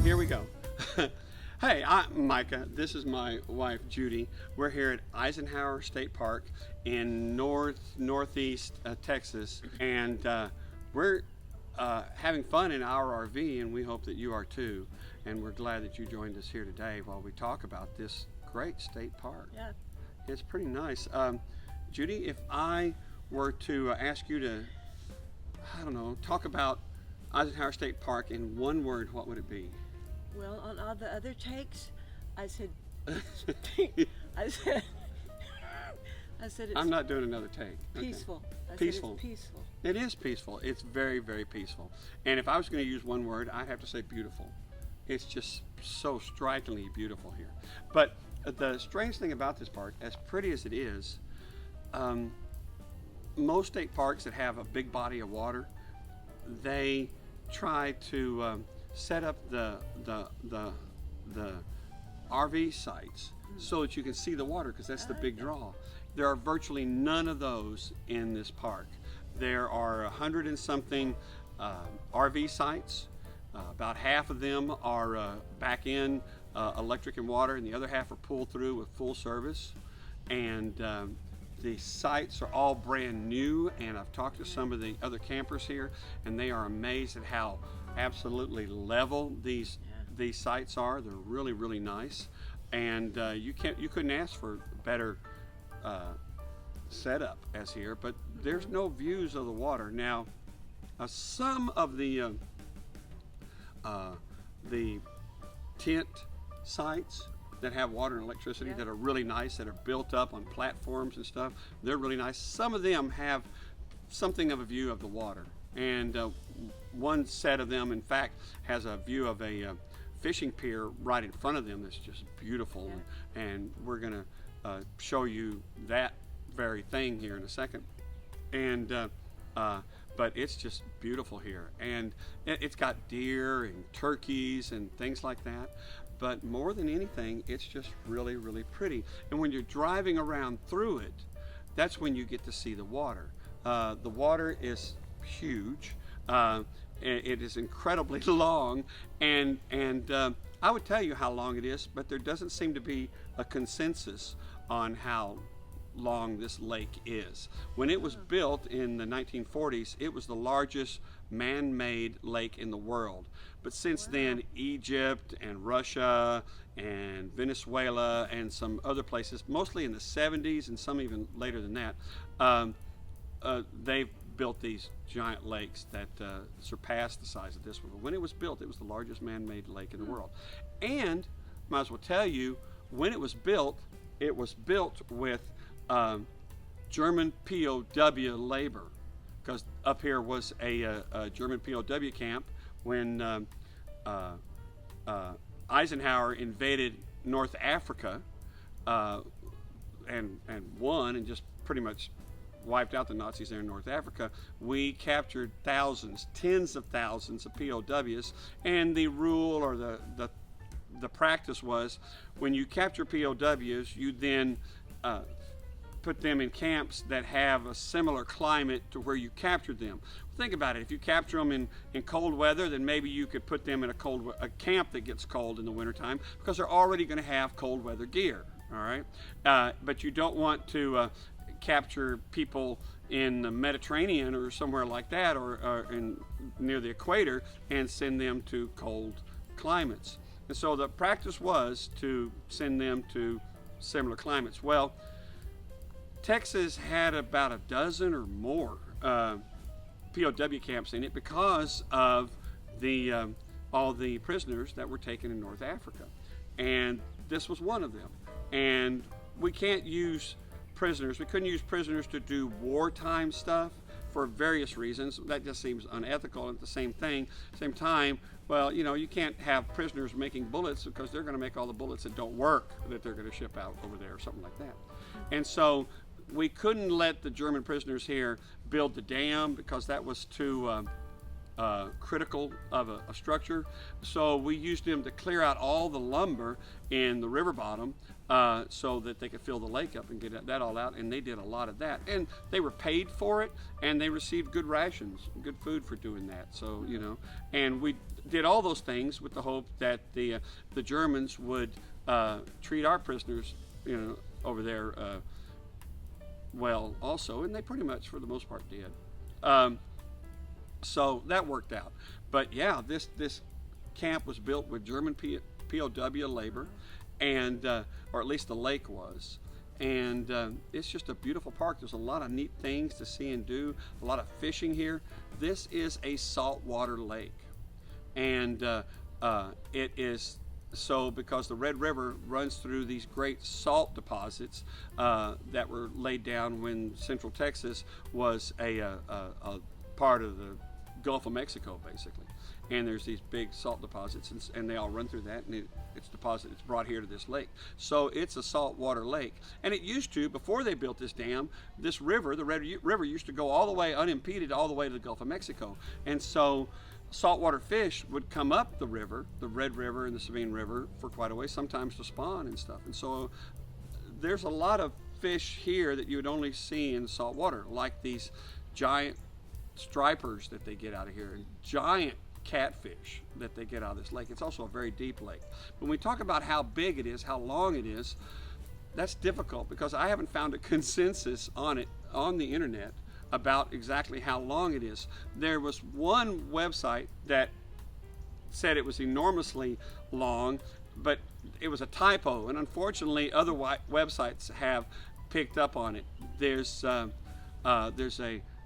here we go. Hey, I'm Micah. This is my wife, Judy. We're here at Eisenhower State Park in northeast Texas, and we're having fun in our RV, and we hope that you are too. And we're glad that you joined us here today while we talk about this great state park. Yeah. It's pretty nice. Judy, if I were to ask you to, I don't know, talk about Eisenhower State Park in one word, what would it be? Well, on all the other takes, I said, I said it's I'm not doing another take. peaceful. Okay. I Peaceful. said it's peaceful. It is peaceful. It's very, very peaceful. And if I was going to use one word, I'd have to say beautiful. It's just so strikingly beautiful here. But the strange thing about this park, as pretty as it is, most state parks that have a big body of water, they try to set up the RV sites so that you can see the water, because that's the big draw. There are virtually none of those in this park. There are 100 and something RV sites. About half of them are back in electric and water, and the other half are pulled through with full service. And the sites are all brand new, and I've talked to some of the other campers here, and they are amazed at how absolutely level these sites are. They're really, really nice, and you couldn't ask for better setup as here. But there's no views of the water now. Some of the tent sites that have water and electricity that are really nice, that are built up on platforms and stuff, they're really nice. Some of them have something of a view of the water, and one set of them in fact has a view of a fishing pier right in front of them that's just beautiful. And we're gonna show you that very thing here in a second. And but it's just beautiful here, and it's got deer and turkeys and things like that. But more than anything, it's just really, really pretty. And when you're driving around through it, that's when you get to see the water. The water is huge. It is incredibly long, and I would tell you how long it is, but there doesn't seem to be a consensus on how long this lake is. When it was built in the 1940s, it was the largest man-made lake in the world. But since then, Egypt and Russia and Venezuela and some other places, mostly in the 70s and some even later than that, they've built these giant lakes that surpass the size of this one. But when it was built, it was the largest man-made lake in the world. And might as well tell you, when it was built with German POW labor, because up here was a German POW camp when Eisenhower invaded North Africa and won and just pretty much wiped out the Nazis there in North Africa. We captured thousands, tens of thousands of POWs, and the rule or the practice was, when you capture POWs, you then put them in camps that have a similar climate to where you captured them. Think about it. If you capture them in cold weather, then maybe you could put them in a camp that gets cold in the wintertime, because they're already going to have cold weather gear. All right, but you don't want to capture people in the Mediterranean or somewhere like that, or near the equator, and send them to cold climates. And so the practice was to send them to similar climates. Well, Texas had about a dozen or more POW camps in it because of all the prisoners that were taken in North Africa, and this was one of them. And we can't use prisoners. We couldn't use prisoners to do wartime stuff for various reasons. That just seems unethical. At the same time, well, you know, you can't have prisoners making bullets, because they're going to make all the bullets that don't work that they're going to ship out over there or something like that. And so we couldn't let the German prisoners here build the dam, because that was too critical of a structure. So we used them to clear out all the lumber in the river bottom so that they could fill the lake up and get that all out. And they did a lot of that. And they were paid for it, and they received good rations, good food for doing that. So, you know, and we did all those things with the hope that the Germans would treat our prisoners, you know, over there well also. And they pretty much, for the most part, did. So that worked out. But yeah, this camp was built with German POW labor, and or at least the lake was. And it's just a beautiful park. There's a lot of neat things to see and do, a lot of fishing here. This is a saltwater lake, and it is so because the Red River runs through these great salt deposits that were laid down when Central Texas was a part of the Gulf of Mexico, basically. And there's these big salt deposits, and they all run through that, and it's brought here to this lake. So it's a saltwater lake. And it used to, before they built this dam, this river, the Red River, used to go all the way unimpeded all the way to the Gulf of Mexico. And so saltwater fish would come up the river, the Red River and the Sabine River, for quite a way, sometimes to spawn and stuff. And so there's a lot of fish here that you would only see in salt water, like these giant stripers that they get out of here, and giant catfish that they get out of this lake. It's also a very deep lake. When we talk about how big it is, how long it is, that's difficult because I haven't found a consensus on it on the internet about exactly how long it is. There was one website that said it was enormously long, but it was a typo, and unfortunately other websites have picked up on it. There's a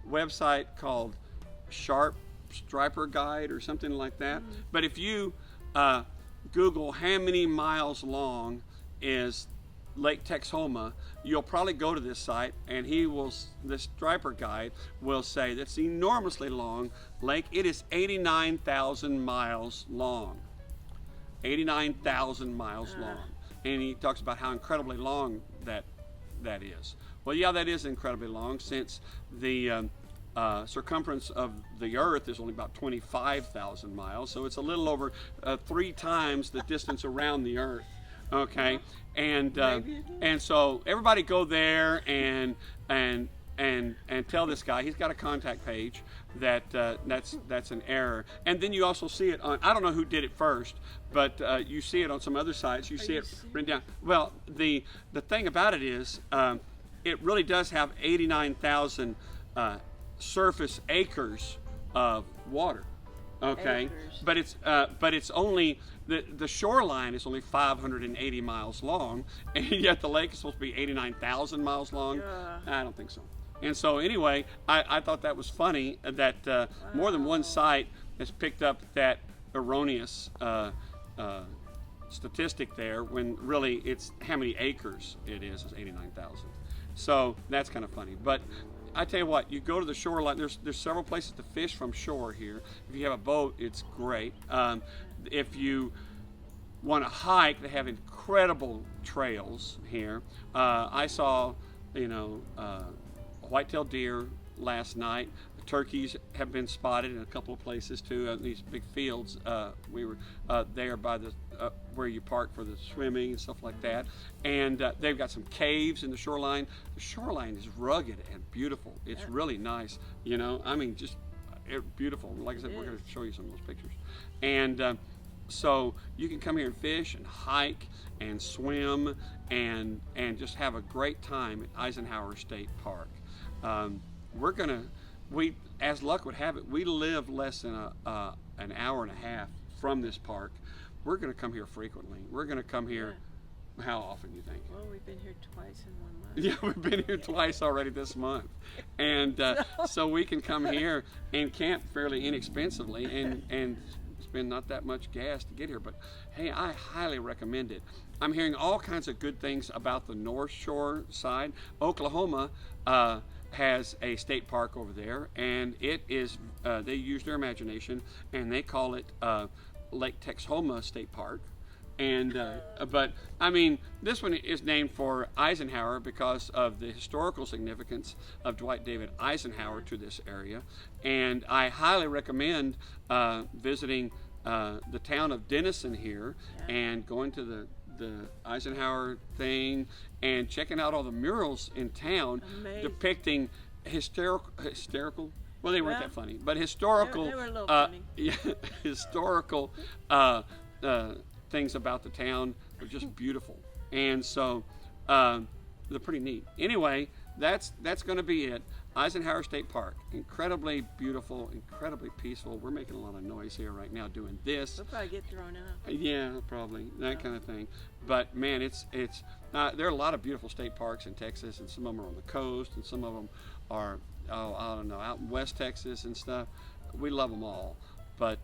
website called Sharp Striper Guide or something like that. Mm-hmm. But if you Google how many miles long is Lake Texoma, you'll probably go to this site, and this Striper Guide will say that's enormously long lake. It is 89,000 miles long. 89,000 miles long. And he talks about how incredibly long that is. Well, yeah, that is incredibly long, since the circumference of the Earth is only about 25,000 miles, so it's a little over 3 times the distance around the Earth. Okay, and so everybody go there and tell this guy he's got a contact page that's an error. And then you also see it on, I don't know who did it first, but you see it on some other sites. You see it written down. Well, the thing about it is it really does have 89,000 surface acres of water. Okay, acres. But it's only the shoreline is only 580 miles long, and yet the lake is supposed to be 89,000 miles long. I don't think so. And so anyway, I thought that was funny that more than one site has picked up that erroneous statistic there, when really it's how many acres it is 89,000. So that's kind of funny. But I tell you what, you go to the shoreline, there's several places to fish from shore here. If you have a boat, it's great. If you want to hike, they have incredible trails here. I saw, white-tailed deer last night. The turkeys have been spotted in a couple of places too. These big fields. We were there by the where you park for the swimming and stuff like that. And they've got some caves in the shoreline. The shoreline is rugged and beautiful. It's really nice. I mean, just beautiful. Like I said, we're going to show you some of those pictures. And so you can come here and fish and hike and swim and just have a great time at Eisenhower State Park. We, as luck would have it, we live less than an hour and a half from this park. We're going to come here frequently. We're going to come here. How often, do you think? Well, we've been here twice in 1 month. Yeah, we've been here twice already this month. And so we can come here and camp fairly inexpensively and spend not that much gas to get here. But hey, I highly recommend it. I'm hearing all kinds of good things about the North Shore side. Oklahoma has a state park over there, and it is, they use their imagination, and they call it Lake Texoma State Park. And but I mean, this one is named for Eisenhower because of the historical significance of Dwight David Eisenhower to this area. And I highly recommend visiting the town of Denison here and going to the Eisenhower thing and checking out all the murals in town. Amazing. Depicting hysterical. Well, they weren't that funny, but historical. They were a little funny. Yeah, historical things about the town are just beautiful, and so they're pretty neat. Anyway, that's going to be it. Eisenhower State Park, incredibly beautiful, incredibly peaceful. We're making a lot of noise here right now doing this. We'll probably get thrown out. Yeah, probably that kind of thing. But man, it's there are a lot of beautiful state parks in Texas, and some of them are on the coast, and some of them are I don't know, out in West Texas and stuff. We love them all, but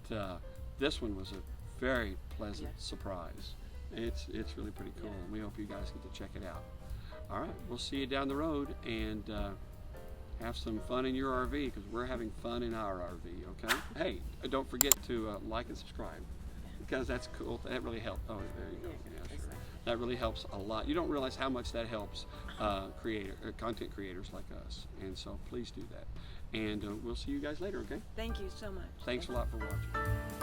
this one was a very pleasant surprise. It's really pretty cool, and we hope you guys get to check it out. All right, we'll see you down the road, and have some fun in your RV, because we're having fun in our RV, okay? Hey, don't forget to like and subscribe, because that's cool. That really helps. Oh, there you go. Yeah, sure. That really helps a lot. You don't realize how much that helps content creators like us, and so please do that. And we'll see you guys later, okay? Thank you so much. Thanks a lot for watching.